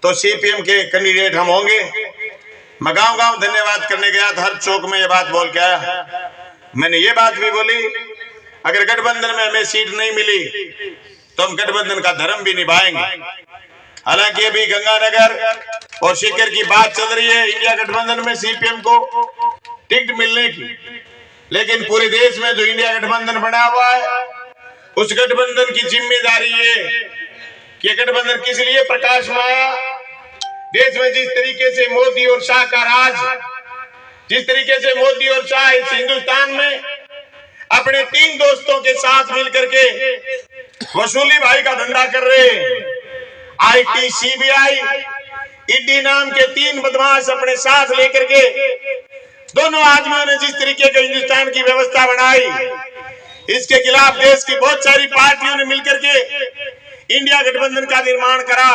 तो सीपीएम के कैंडिडेट हम होंगे। मैं गांव गांव धन्यवाद करने गया था, हर चौक में ये बात बोल के आया। मैंने ये बात भी बोली, अगर गठबंधन में हमें सीट नहीं मिली तो हम गठबंधन का धर्म भी निभाएंगे। हालांकि अभी गंगानगर और सीकर की बात चल रही है इंडिया गठबंधन में सीपीएम को टिकट मिलने की, लेकिन पूरे देश में जो इंडिया गठबंधन बना हुआ है उस गठबंधन की जिम्मेदारी है कि गठबंधन किस लिए प्रकाश में आया। देश में जिस तरीके से मोदी और शाह का राज, जिस तरीके से मोदी और शाह इस हिंदुस्तान में अपने 3 दोस्तों के साथ मिलकर के वसूली भाई का धंधा कर रहे हैं। आईटी, सीबीआई, ईडी नाम के 3 बदमाश अपने साथ लेकर के दोनों आदमियों ने जिस तरीके के हिंदुस्तान की व्यवस्था बनाई, इसके खिलाफ देश की बहुत सारी पार्टियों ने मिलकर के इंडिया गठबंधन का निर्माण करा।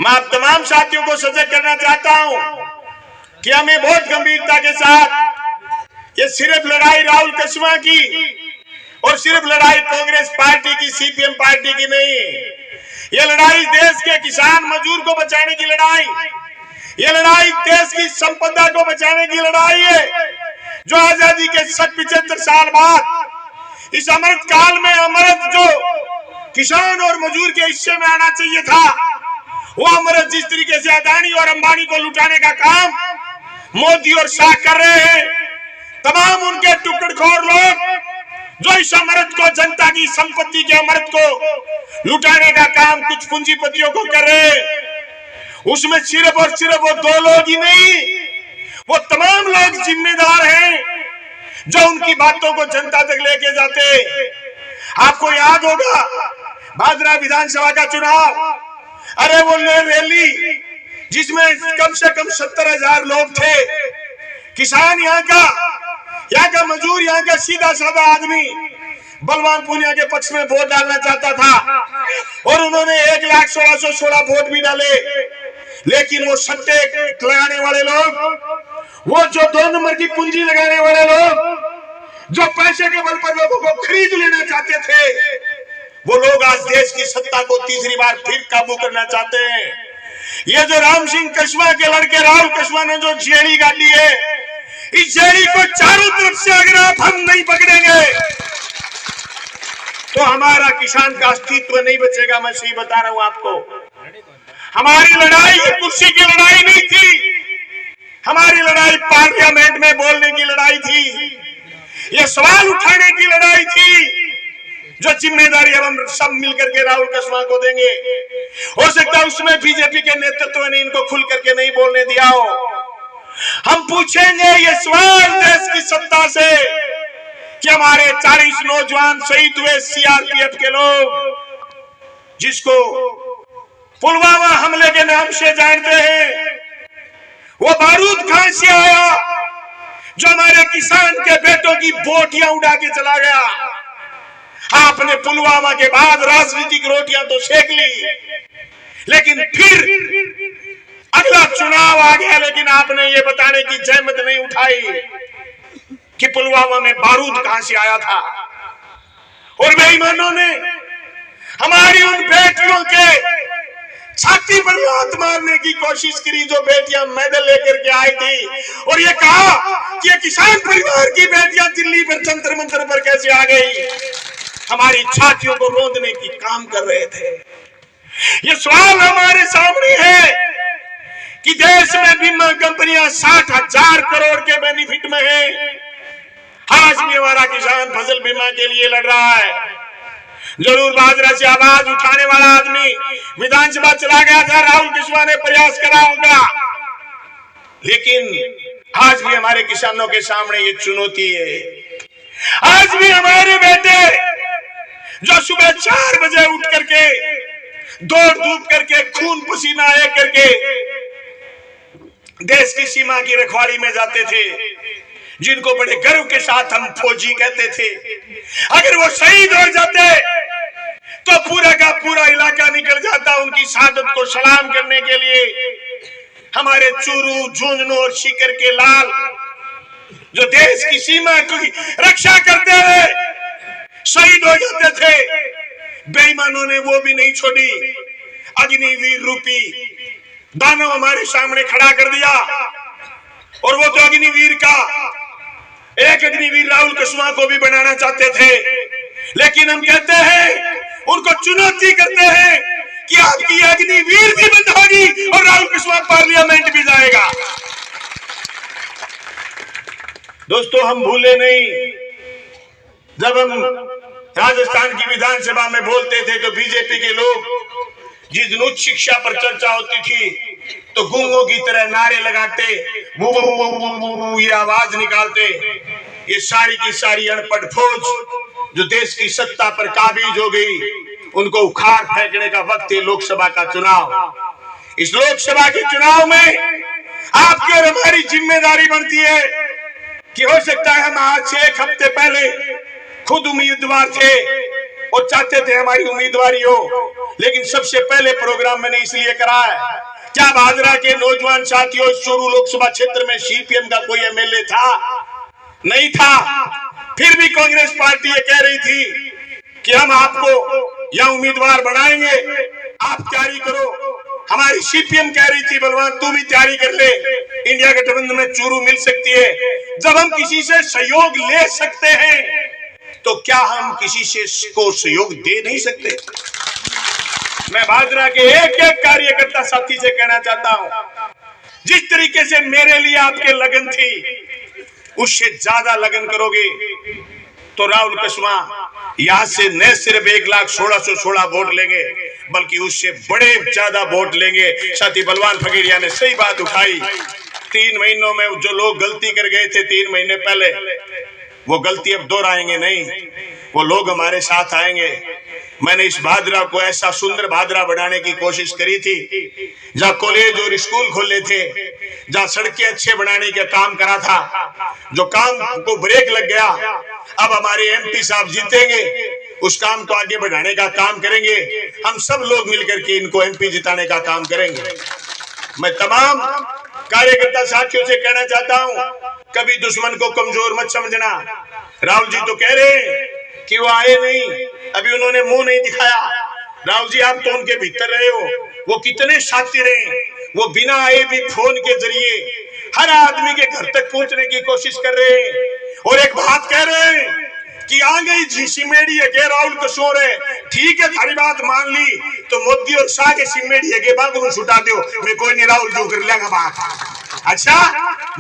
मैं आप तमाम साथियों को सजग करना चाहता हूं कि हमें बहुत गंभीरता के साथ ये सिर्फ लड़ाई राहुल कस्वां की और सिर्फ लड़ाई कांग्रेस पार्टी की, सीपीएम पार्टी की नहीं, ये लड़ाई देश के किसान मजदूर को बचाने की लड़ाई, ये लड़ाई देश की संपदा को बचाने की लड़ाई है। जो आजादी के 75 साल बाद इस अमृत काल में अमृत जो किसान और मजदूर के हिस्से में आना चाहिए था, वो अमृत जिस तरीके से अदानी और अंबानी को लुटाने का काम मोदी और शाह कर रहे हैं, तमाम उनके टुकड़खोर लोग जो इस अमृत को, जनता की संपत्ति के अमृत को लुटाने का काम कुछ पूंजीपतियों को कर रहे हैं, उसमें सिर्फ और सिर्फ वो 2 लोग ही नहीं, वो तमाम लोग जिम्मेदार हैं जो उनकी बातों को जनता तक लेके जाते। आपको याद होगा भादरा विधानसभा का चुनाव, अरे वो रैली जिसमें कम से कम 70,000 लोग थे, किसान यहाँ का मजदूर, यहाँ का सीधा साधा आदमी बलवान पूनिया के पक्ष में वोट डालना चाहता था और उन्होंने 1,16,16 वोट भी डाले। लेकिन वो सट्टे लगाने वाले लोग, वो जो 2 नंबर की पूंजी लगाने वाले लोग, जो पैसे के बल पर लोगों को खरीद लेना चाहते थे, वो लोग आज देश की सत्ता को तीसरी बार फिर काबू करना चाहते हैं। ये जो राम सिंह कस्वां के लड़के राहुल कस्वां ने जो जेड़ी गाली है, इस जेड़ी को चारों तरफ से अगर आप हम नहीं पकड़ेंगे तो हमारा किसान का अस्तित्व नहीं बचेगा। मैं सही बता रहा हूं आपको। हमारी लड़ाई ये कुर्सी की लड़ाई नहीं थी, हमारी लड़ाई पार्लियामेंट में बोलने की लड़ाई थी, ये सवाल उठाने की लड़ाई थी, जो जिम्मेदारी अब हम सब मिलकर के राहुल कस्वां को देंगे। हो सकता है उसमें बीजेपी के नेतृत्व ने इनको खुल करके नहीं बोलने दिया हो। हम पूछेंगे ये सवाल देश की सत्ता से कि हमारे 40 नौजवान शहीद हुए, सीआरपीएफ के लोग, जिसको पुलवामा हमले के नाम से जानते हैं, वो बारूद कहां से आया जो हमारे किसान के बेटों की बोटियां उड़ा के चला गया। आपने पुलवामा के बाद राजनीतिक रोटियां तो सेक ली, लेकिन फिर अगला चुनाव आ गया, लेकिन आपने ये बताने की जहमत नहीं उठाई कि पुलवामा में बारूद कहां से आया था। और बेईमानों ने हमारी उन बेटियों के छाती पर लात मारने की कोशिश करी, जो बेटियां मेडल लेकर के आई थी, और ये कहा कि ये किसान परिवार की बेटियां दिल्ली पर जंतर मंतर पर कैसे आ गई। हमारी छातियों को रोंदने की काम कर रहे थे। ये सवाल हमारे सामने है कि देश में बीमा कंपनियां 60,000 करोड़ के बेनिफिट में है। आज भी हमारा किसान फसल बीमा के लिए लड़ रहा है। जरूर बाजरा से आवाज उठाने वाला आदमी विधानसभा चला गया था, राहुल कस्वां ने प्रयास करा होगा, लेकिन आज भी हमारे किसानों के सामने ये चुनौती है। आज भी हमारे बेटे जो सुबह 4 बजे उठ करके दौड़ धूप करके खून पसीना एक करके देश की सीमा की रखवाली में जाते थे, जिनको बड़े गर्व के साथ हम फौजी कहते थे, अगर वो शहीद हो जाते तो पूरा का पूरा इलाका निकल जाता उनकी शहादत को सलाम करने के लिए। हमारे चूरू, झुंझुनू और सीकर के लाल जो देश की सीमा की रक्षा करते हुए शहीद हो जाते थे, बेईमानों ने वो भी नहीं छोड़ी। अग्निवीर रूपी दानव हमारे सामने खड़ा कर दिया, और वो तो अग्निवीर का एक अग्निवीर राहुल कुशवाहा को भी बनाना चाहते थे, लेकिन हम कहते हैं, उनको चुनौती करते हैं कि आपकी अग्निवीर भी बंद होगी और राहुल कुशवाहा पार्लियामेंट भी जाएगा। दोस्तों, हम भूले नहीं, जब हम राजस्थान की विधानसभा में बोलते थे तो बीजेपी के लोग जिस दिन उच्च शिक्षा पर चर्चा होती थी तो गूंगों की तरह नारे लगाते, वो ये आवाज निकालते। ये सारी की सारी अनपढ़ फौज जो देश की सत्ता पर काबिज हो गई, उनको उखाड़ फेंकने का वक्त है लोकसभा का चुनाव। इस लोकसभा के चुनाव में आपकी और हमारी जिम्मेदारी बनती है कि हो सकता है हम आज से एक हफ्ते पहले खुद उम्मीदवार थे और चाहते थे हमारी उम्मीदवारी हो, लेकिन सबसे पहले प्रोग्राम मैंने इसलिए करा है, क्या भादरा के नौजवान साथियों, चूरू लोकसभा क्षेत्र में सीपीएम का कोई एमएलए था? नहीं था। फिर भी कांग्रेस पार्टी ये कह रही थी कि हम आपको यह उम्मीदवार बनाएंगे, आप तैयारी करो। हमारी सीपीएम कह रही थी, बलवान तू भी तैयारी कर ले, इंडिया गठबंधन में चूरू मिल सकती है। जब हम किसी से सहयोग ले सकते हैं तो क्या हम किसी से को सहयोग दे नहीं सकते? मैं भादरा के एक एक कार्यकर्ता साथी से कहना चाहता हूं, जिस तरीके से मेरे लिए आपके लगन थी, उससे ज्यादा लगन करोगे तो राहुल कुशवाहा यहां से न सिर्फ 1,16,16 वोट लेंगे, बल्कि उससे बड़े ज्यादा वोट लेंगे। साथी बलवान फकीरिया ने सही बात उठाई, 3 महीनों में जो लोग गलती कर गए थे 3 महीने पहले, वो गलती अब दोहराएंगे नहीं, वो लोग हमारे साथ आएंगे। मैंने इस भादरा को ऐसा सुंदर भादरा बनाने की कोशिश करी थी, जहाँ कॉलेज और स्कूल खोले थे, जहाँ सड़कें अच्छे बनाने का काम करा था, जो काम को ब्रेक लग गया, अब हमारे एमपी साहब जीतेंगे, उस काम को आगे बढ़ाने का काम करेंगे। हम सब लोग मिलकर के इनको एमपी जिताने का काम करेंगे। मैं तमाम कार्यकर्ता साथियों से कहना चाहता हूं, कभी दुश्मन को कमजोर मत समझना। राहुल जी तो कह रहे हैं कि वो आए नहीं, अभी उन्होंने मुंह नहीं दिखाया। राहुल जी, आप तो उनके भीतर रहे हो, वो कितने शातिर हैं, वो बिना आए भी फोन के जरिए हर आदमी के घर तक पहुंचने की कोशिश कर रहे हैं, और एक बात कह रहे हैं कि आ गई जी सिमेड़ी है राहुल कुशवाहा है, ठीक है थारी बात मान ली, तो मोदी और शाह के सिमेड़ी है बागुल छुटा दो, मैं कोई नहीं राहुल जो कर लेगा बात। अच्छा,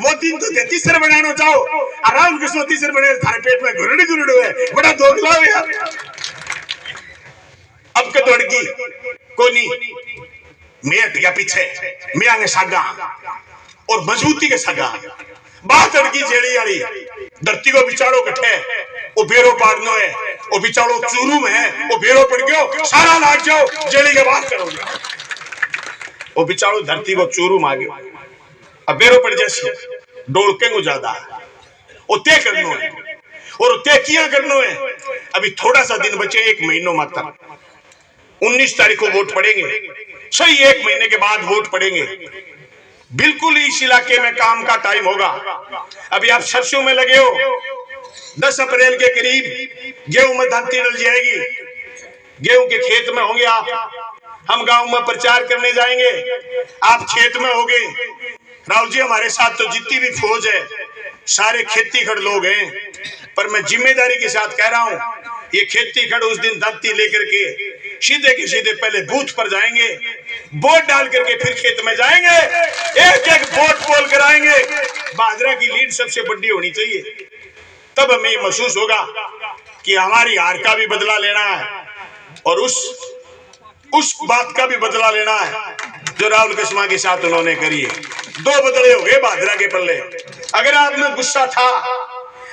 मोदी तो तीसरे बनाना चाहो, राहुल कुशवाहा तीसरे बने, थारे पेट में घुरड़ी घुरड़ी है, बड़ा दोगला है यार। अब के दौड़गी कोई नहीं, मैं हट गया पीछे, मैं आगे सागा और मजबूती के सागा, बात अड़की जेड़ी वाली धरती को बिचारो कट्ठे, वो बेरो पाड़नो है, वो बिचारो चूरू में है, वो बेरो पड़ गयो, सारा लाग जाओ, जेड़ी के बात करोगे, वो बिचारो धरती को चूरू मांगे, अब बेरो पड़ जैसे डोलके को ज्यादा वो तय करनो है, और तय किया करनो है। अभी थोड़ा सा दिन बचे, 1 महीनों मात्र, 19 तारीख को वोट पड़ेंगे, सही 1 महीने के बाद वोट पड़ेंगे। बिल्कुल इस इलाके में काम का टाइम होगा। अभी आप सरसों में लगे हो, 10 अप्रैल के करीब गेहूं में धांती डल जाएगी, गेहूं के खेत में होंगे आप, हम गांव में प्रचार करने जाएंगे, आप खेत में होंगे। राहुल जी, हमारे साथ तो जितनी भी फौज है सारे खेती खड़ लोग हैं, पर मैं जिम्मेदारी के साथ कह रहा हूं, ये खेती खड़ उस दिन दांती लेकर के सीधे के सीधे पहले बूथ पर जाएंगे, वोट डाल करके फिर खेत में जाएंगे, एक एक वोट पोल कराएंगे। भादरा की लीड सबसे बड़ी होनी चाहिए, तब हमें महसूस होगा कि हमारी हार का भी बदला लेना है और उस बात का भी बदला लेना है जो राहुल कुशवाहा के साथ उन्होंने करी है। 2 बदले हो गए भादरा के पल्ले। अगर आप में गुस्सा था,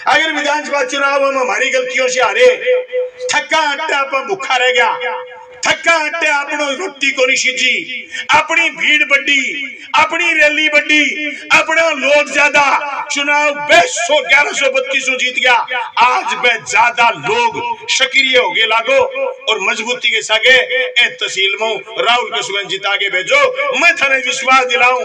अगर विधानसभा चुनाव हम हमारी गलतियों से हारे, थक्का हट्टा आप भूखा रह गया, थक्का हट्टे अपनो रोटी को नहीं सीजी, अपनी भीड़ बड़ी, अपनी रैली बड़ी, अपना लोग ज्यादा, चुनाव 1132 जीत गया। आज मैं ज्यादा लोग सक्रिय हो गए लागो और मजबूती के सागे ए तहसील में राहुल कुशवाहा जिता के भेजो। मैं थाने विश्वास दिलाऊं,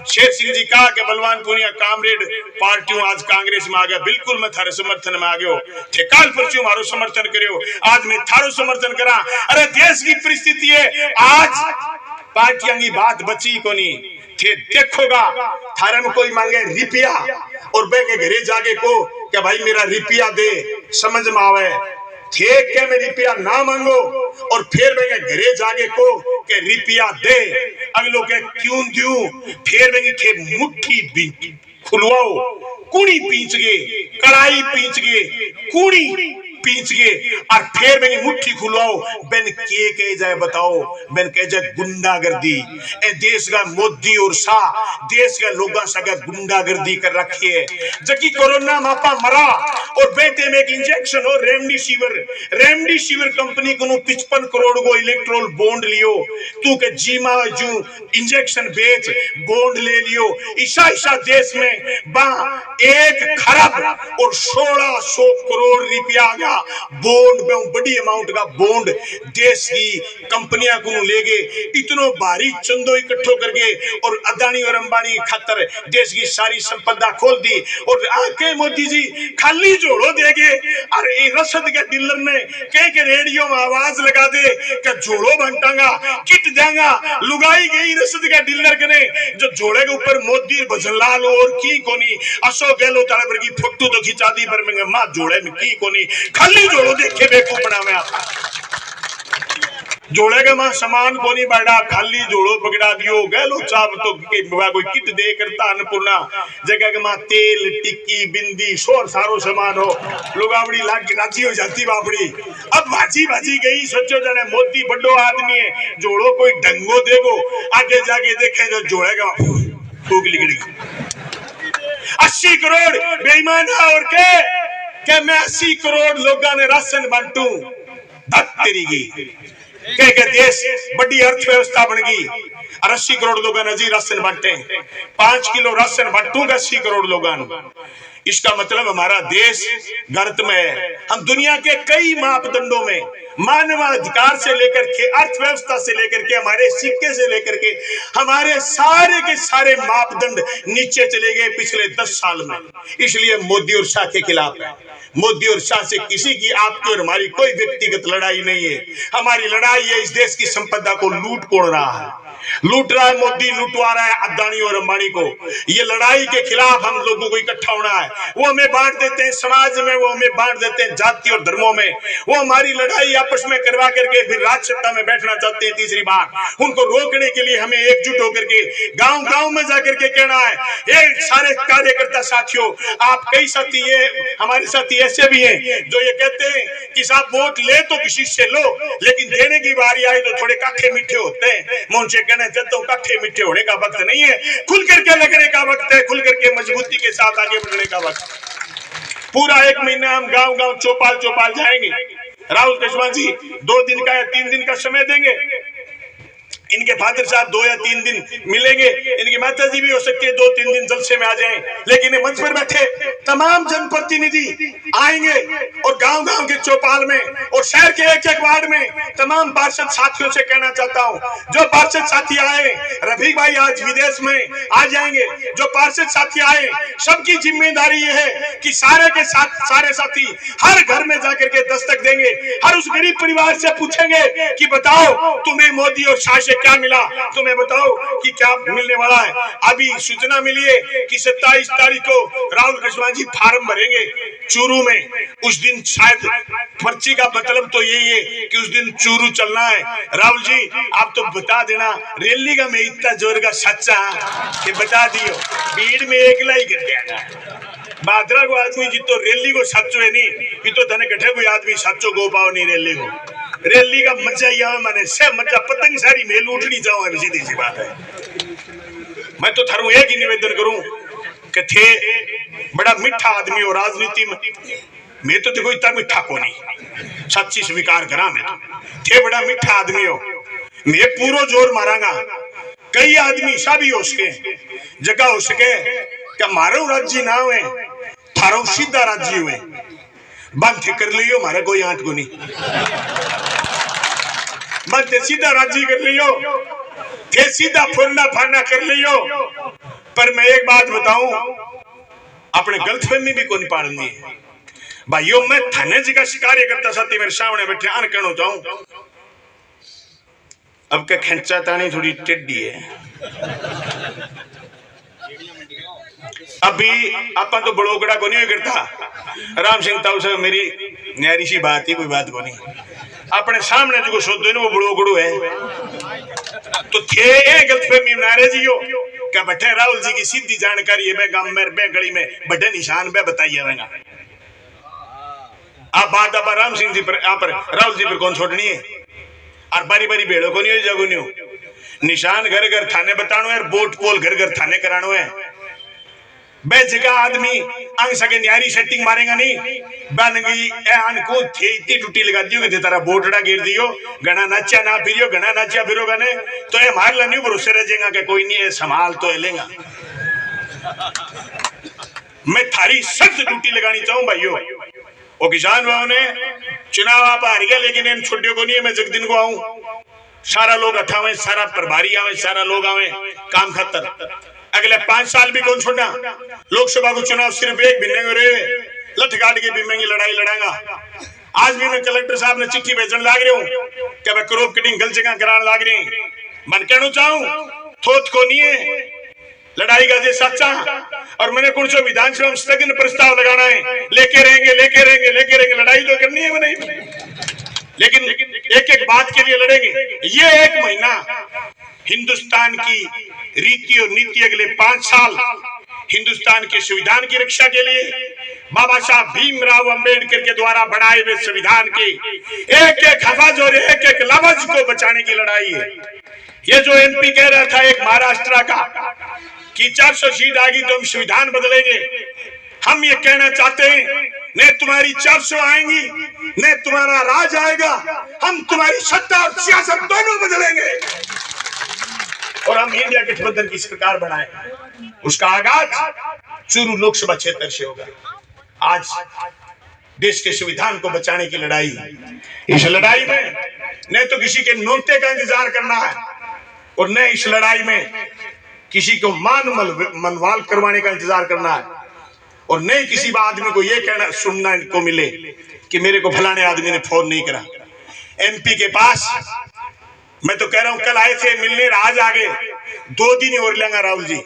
शेर सिंह जी कहा कि बलवान पुनिया कामरेड पार्टियों आज कांग्रेस में आ गया, बिल्कुल मैं थारे समर्थन में आ गयो, ठेकाल पर मारो समर्थन करो, आज मैं थारो समर्थन करा। अरे देश की परिस्थिति है, आज पार्टियां की बात बची कोनी थे देखोगा थारे में कोई मांगे रुपया और बे के घरे जाके को कि भाई मेरा रुपया दे समझ में आवे थे के में रुपया ना मांगो और फिर बे के घरे जाके को के रुपया दे अगलो के क्यों दूं फिर बे के मुट्ठी भी खुलवाओ कुड़ी पींच गए कढ़ाई पींच गए कुड़ी पींच गए और फिर बेनी मुट्ठी खुलवाओ बेन के जाए बताओ बेन के जाए गुंडागर्दी ए देश का मोदी और शाह देश के लोगों से गुंडागर्दी कर रखी है जबकि कोरोना मापा मरा और बेटे में एक इंजेक्शन हो रेमडेसिविर कंपनी को 55 करोड़ को इलेक्ट्रोल बॉन्ड लियो तू के जीमा जू इंजेक्शन बेच बॉन्ड ले लियो ईशा देश में बा 1 खरब और 1600 करोड़ रुपया गया बॉन्ड में बड़ी अमाउंट का बॉन्ड देश की कंपनियां को ले गए इतनो भारी चंदो इकट्ठो करके और अदानी और अंबानी खातर देश की सारी संपदा खोल दी और आके मोदी जी खाली जोड़ो देंगे और रसद के डीलर ने के रेडियो में आवाज लगा दे कि जोड़ो बंटांगा किट देंगा लुगाई गई रसद के डीलर के ने जो जोड़े के ऊपर मोदी भजनलाल और की कोनी अशोक गहलोत पर की फोटो तो खिंचा दी पर मैं मां जोड़े में की कोनी खाली जोड़ो देखे बेकूफ बनावे आता जोड़े के मां समान को नहीं बैठा खाली जोड़ो पकड़ा दियो गहलो चाप तो कोई किट दे करता अन्नपूर्णा जगह के मां तेल टिक्की बिंदी शोर सारो सामान हो लुगावड़ी लाग राजी हो जाती बापड़ी अब भाजी गई सोचो जाने मोदी बड़ो आदमी है जोड़ो कोई ढंगो देगो आगे जाके देखे जो जोड़े का फूक निकली 80 करोड़ बेईमान है और के मैं 80 करोड़ लोगों ने राशन बांटू तेरी के देश बड़ी अर्थव्यवस्था बन गई और 80 करोड़ लोगों ने जी राशन बांटे 5 किलो राशन बांटूंगा 80 करोड़ लोगों ने इसका मतलब हमारा देश गर्त में है हम दुनिया के कई मापदंडों में मानवाधिकार से लेकर के अर्थव्यवस्था से लेकर के हमारे सिक्के से लेकर के हमारे सारे के सारे मापदंड नीचे चले गए पिछले 10 साल में इसलिए मोदी और शाह के खिलाफ है मोदी और शाह से किसी की आपकी और हमारी कोई व्यक्तिगत लड़ाई नहीं है हमारी लड़ाई है इस देश की संपदा को लूट कोड़ रहा है लूट रहा है मोदी लुटवा रहा है अदानी और अंबानी को ये लड़ाई के खिलाफ हम लोगों को इकट्ठा होना है वो हमें बांट देते हैं समाज में वो हमें बांट देते हैं जाति और धर्मों में वो हमारी लड़ाई आपस में करवा करके फिर राज सत्ता में बैठना चाहते हैं तीसरी बार उनको रोकने के लिए हमें एकजुट होकर के गांव में जाकर के कहना है ये सारे कार्यकर्ता साथियों आप कई साथी ये हमारे साथी ऐसे भी हैं जो ये कहते हैं कि साहब वोट ले तो किसी से लो लेकिन देने की बारी आए तो थोड़े काखे मीठे होते हैं मैं उनसे कहना चाहता हूँ काखे मीठे होने का वक्त नहीं है खुल करके लगने का वक्त है खुल करके मजबूती के साथ आगे बढ़ने का वक्त पूरा 1 महीना हम गांव चौपाल जाएंगे राहुल केजरीवाल जी 2 दिन का या 3 दिन का समय देंगे इनके फादर साहब 2 या 3 दिन मिलेंगे इनकी माता जी भी हो सकती है 2-3 दिन जलसे में आ जाएं लेकिन मंच पर बैठे तमाम जनप्रतिनिधि आएंगे और गांव के चौपाल में और शहर के एक वार्ड में तमाम पार्षद साथियों से कहना चाहता हूं जो पार्षद साथी आए रफीक भाई आज विदेश में आ जाएंगे जो पार्षद साथी आए सबकी जिम्मेदारी ये है कि सारे के सारे साथी हर घर में जाकर के दस्तक देंगे हर उस गरीब परिवार से पूछेंगे कि बताओ तुम्हें मोदी और शाह से क्या मिला तुम्हें बताओ कि क्या मिलने वाला है अभी सूचना मिली है कि 27 तारीख को राहुल केजरीवाल जी फार्म भरेंगे चूरू में उस दिन शायद पर्ची का मतलब तो यही है कि उस दिन चूरू चलना है राहुल जी आप तो बता देना रैली का मैं इतना जोर का सच्चा कि बता दियो भीड़ में एकला ही गिर गया बादरा को आदमी जी तो रैली को सच्चो है नहीं ये तो धने कठे कोई आदमी सच्चो गो पाओ नहीं रैली का मजा यहाँ मैंने से मजा पतंग सारी मेल उठनी जाओ अभी सीधी सी बात है मैं तो थारू एक ही निवेदन करूं कि थे बड़ा मीठा आदमी हो राजनीति में मैं तो देखो इतना मीठा को नहीं सच्ची स्वीकार करा मैं तो थे बड़ा मीठा आदमी हो मैं पूरा जोर मारांगा कई आदमी सभी हो सके जगह हो सके क्या मारो राज्य ना हुए थारो सीधा राज्य हुए बंद कर लियो मारे कोई आंट को नहीं बंद सीधा राज्य कर लियो थे सीधा फुरना फाड़ना कर लियो पर मैं एक बात बताऊं अपने गलतफहमी भी को नहीं पालनी है भाइयों मैं थाने जी का कार्यकर्ता साथी मेरे सामने बैठे आन कहना चाहूं अब क्या खिंचा तानी थोड़ी टेढ़ी है। अभी अपन तो बड़ोगड़ा को नहीं करता। राम सिंह ताऊ से मेरी न्यारी सी बात ही कोई बात को नहीं। अपने सामने जो शोधो ना वो बड़ोगड़ू है तो थे गलतफहमी नारे जी हो क्या बैठे राहुल जी की सीधी जानकारी है गांव में गली में बड़े निशान पे बताइए आप बात अब राम सिंह जी पर राहुल जी पर कौन छोड़नी है और बारी बारी भेड़ों को नहीं हो जगह नहीं हो निशान घर घर थाने बतानो है बोट पोल घर घर थाने करानो है बे जगह आदमी अंग सके न्यारी सेटिंग मारेगा नहीं बनगी ए अनको थे इतनी टूटी लगा दियो कि तेरा बोटड़ा गिर दियो गणा नाचा ना फिरियो गणा नाचा फिरोगा ने तो ये मार लनी भरोसे रह जाएगा कि कोई नहीं है संभाल तो लेगा। मैं थारी सख्त ड्यूटी लगानी चाहूं भाइयों। वो किसान भाइयों ने चुनाव आप हार गया लेकिन इन छुट्टियों को नहीं है मैं जगदिन को आऊं सारा लोग अठावे सारा प्रभारी आवे सारा लोग आवे काम खतर अगले 5 साल भी कौन छोड़ना। लोकसभा को चुनाव सिर्फ एक भिन्ने लठ काट के भी लड़ाई लड़ांगा। आज भी मैं कलेक्टर साहब ने चिट्ठी भेजने लाग रही हूँ कि मैं क्रॉप कटिंग गल जगह कराने लाग रही मन कहना चाहूं थोथ को नहीं है लड़ाई का जे सच्चा और मैंने कुछ विधानसभा में स्थगन प्रस्ताव लगाना है लेके रहेंगे लड़ाई तो करनी है नहीं लेकिन एक एक बात के लिए लड़ेंगे। ये 1 महीना हिंदुस्तान की रीति और नीति अगले 5 साल हिंदुस्तान के संविधान की रक्षा के लिए बाबा साहब भीमराव अंबेडकर के द्वारा बनाए हुए संविधान के एक एक हफज और एक एक लफ्ज को बचाने की लड़ाई है। ये जो एमपी कह रहा था एक महाराष्ट्र का कि 400 सीट आ गई तो हम संविधान बदलेंगे हम ये कहना चाहते हैं न तुम्हारी 400 आएंगी न तुम्हारा राज आएगा हम तुम्हारी सत्ता और सियासत दोनों बदलेंगे और हम इंडिया गठबंधन की सरकार बनाए। उसका आगाज चूरू लोकसभा क्षेत्र से होगा। आज देश के संविधान को बचाने की लड़ाई इस लड़ाई में न तो किसी के नोटे का इंतजार करना है और न इस लड़ाई में किसी को मनवाल करवाने का इंतजार करना है और नहीं किसी आदमी को यह कहना सुनना को मिले कि मेरे को फलाने आदमी ने फोन नहीं करा। एमपी के पास मैं तो कह रहा हूं कल आए थे मिलने आज आ गए 2 दिन और लेंगे राहुल जी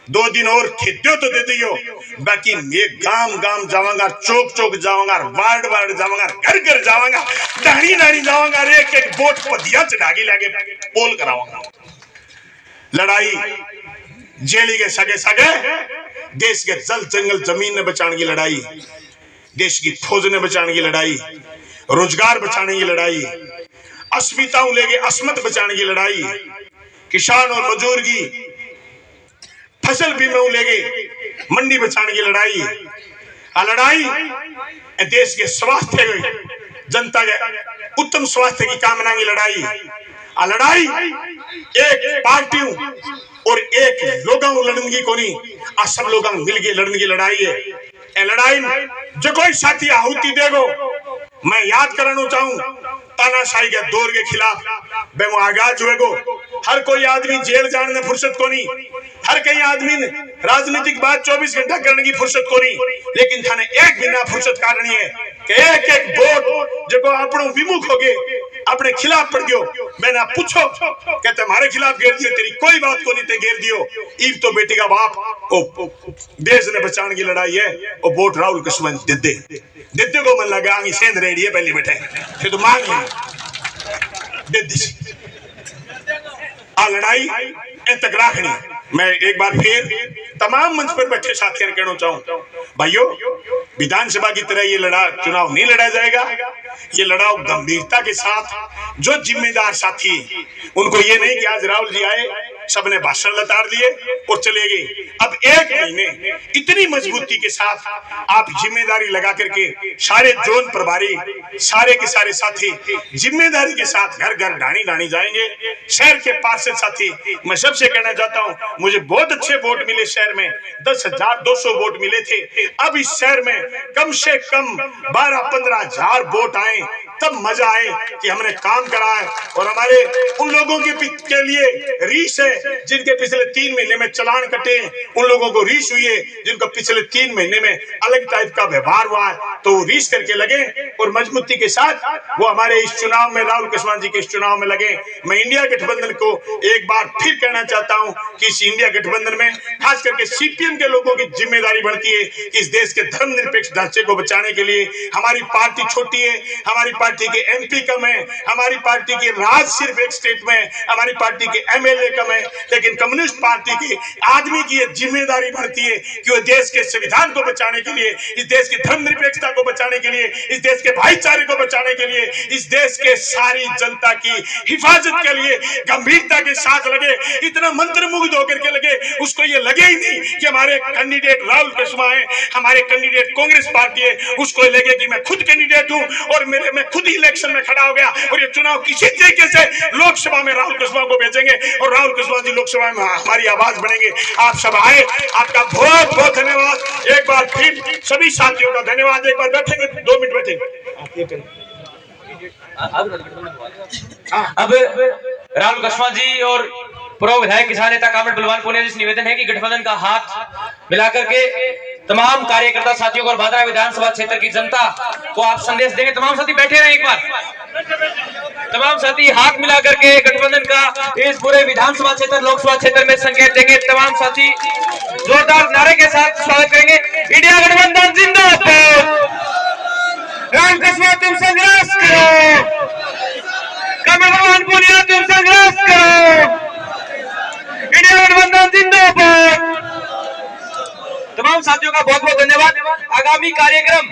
2 दिन और खिद्यो तो दे दियो बाकी मैं गांव गांव जाऊंगा चौक चौक जाऊंगा वार्ड वार्ड जाऊंगा घर घर जाऊंगा डाणी डाणी जाऊंगा एक एक बोट पदिया चढ़ा के लागे पोल कराऊंगा। लड़ाई जेली के सगे सगे देश के जल जंगल जमीन ने बचाने की लड़ाई देश की फौज ने बचाने की लड़ाई रोजगार बचाने की लड़ाई अस्मिताओं लेके अस्मत बचाने की लड़ाई किसान और मजदूर की फसल बीमा लेके मंडी बचाने की लड़ाई लड़ाई देश के स्वास्थ्य जनता के उत्तम स्वास्थ्य की कामना की लड़ाई लड़ाई एक पार्टियों और एक लोगों लड़ने की कोनी सब लोग मिलके लड़ने की लड़ाई है। लड़ाई जो कोई साथी आहुति देगो मैं याद कराना चाहूं तानाशाही के दौर के खिलाफ बेमो आगाज हुएगो हर कोई आदमी जेल जाने में फुर्सत को नहीं हर कई आदमी ने राजनीतिक बात 24 घंटा करने की फुर्सत को नहीं लेकिन थाने एक बिना फुर्सत काटनी है कि एक एक वोट जो अपनों विमुख हो गए अपने खिलाफ पड़ गयो मैंने पूछो क्या तुम्हारे खिलाफ घेर दियो तेरी कोई बात को नहीं ते घेर दियो ईब तो बेटी का बाप देश ने बचाने की लड़ाई है और वोट राहुल कृष्ण दिद्दे को मन लगा सेंध रेडी है पहले बैठे फिर तो मांग दिद्दी लड़ाई तक रखनी। मैं एक बार फिर तमाम मंच पर बैठे साथियों कहना चाहूं भाइयों विधानसभा की तरह ये चुनाव नहीं लड़ा जाएगा। ये लड़ाओ गंभीरता के साथ जो जिम्मेदार साथी उनको ये नहीं कि आज राहुल जी आए सबने भाषण लताड़ दिए और चले गए। अब 1 महीने इतनी मजबूती के साथ आप जिम्मेदारी लगा करके सारे जोन प्रभारी सारे के सारे साथी जिम्मेदारी के साथ घर घर ढाणी ढाणी जाएंगे। शहर के पार्षद साथी मैं सबसे कहना चाहता हूं मुझे बहुत अच्छे वोट मिले शहर में 10,200 वोट मिले थे। अब इस शहर में कम से कम 12-15 हजार वोट आए तब मजा आए कि हमने काम करा है। और हमारे उन लोगों के लिए रीस है जिनके पिछले 3 महीने में चलान कटे, उन लोगों को रीस हुई है जिनको पिछले 3 महीने में अलग टाइप का व्यवहार हुआ है, तो वो रीस करके लगे और मजबूती के साथ वो हमारे इस चुनाव में, राहुल कुशवाहा जी के इस चुनाव में लगे। मैं इंडिया गठबंधन को एक बार फिर कहना चाहता हूं कि इस इंडिया गठबंधन में खास करके सीपीएम के लोगों की जिम्मेदारी बढ़ती है कि इस देश के धर्मनिरपेक्ष ढांचे को बचाने के लिए। हमारी पार्टी छोटी है, हमारी पार्टी के एमपी कम है, हमारी पार्टी की राज सिर्फ एक स्टेट में, हमारी पार्टी के एमएलए कम है, लेकिन कम्युनिस्ट पार्टी के आदमी की यह जिम्मेदारी बढ़ती है कि वो देश के संविधान को बचाने के लिए, इस देश की धर्मनिरपेक्षता को बचाने के लिए, इस देश के भाईचारे को बचाने के लिए, इस देश के सारी जनता की हिफाजत के लिए गंभीरता के साथ लगे। इतना मंत्रमुग्ध होकर के लगे, उसको ये लगे ही नहीं कि हमारे कैंडिडेट राहुल कुशवाहा है, हमारे कैंडिडेट कांग्रेस पार्टी है, उसको लगे कि मैं खुद कैंडिडेट हूं और मैं खुद ही इलेक्शन में खड़ा हो गया और ये चुनाव किसी तरीके से लोकसभा में राहुल कुशवाहा को भेजेंगे और राहुल कुशवाहा जी लोकसभा में हमारी आवाज बनेंगे। आप सब आए, आपका बहुत बहुत धन्यवाद। एक बार फिर सभी साथियों का धन्यवाद। एक बार बैठेंगे, 2 मिनट बैठेंगे। अब राहुल कुशवाहा जी और पूर्व विधायक किसान नेता कामरेड बलवान पुनिया जी से निवेदन है कि गठबंधन का हाथ मिलाकर के तमाम कार्यकर्ता साथियों को और भादरा विधानसभा क्षेत्र की जनता को आप संदेश देंगे। तमाम साथी बैठे रहे, एक बार तमाम साथी हाथ मिलाकर के गठबंधन का इस पूरे विधानसभा क्षेत्र, लोकसभा क्षेत्र में संकेत देंगे। तमाम साथी जोरदार नारे के साथ स्वागत करेंगे। इंडिया गठबंधन जिंदाबाद, राहुल कुशवाहा तुम संघर्ष करो, कामरेड बलवान पुनिया तुम संघर्ष करो, इंडिया गठबंधन जिंदाबाद। तमाम साथियों का बहुत बहुत धन्यवाद। आगामी कार्यक्रम,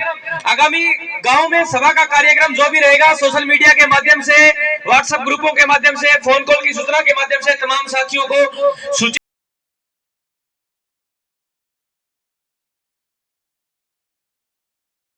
आगामी गांव में सभा का कार्यक्रम जो भी रहेगा, सोशल मीडिया के माध्यम से, व्हाट्सएप ग्रुपों के माध्यम से, फोन कॉल की सूचना के माध्यम से तमाम साथियों को सूचित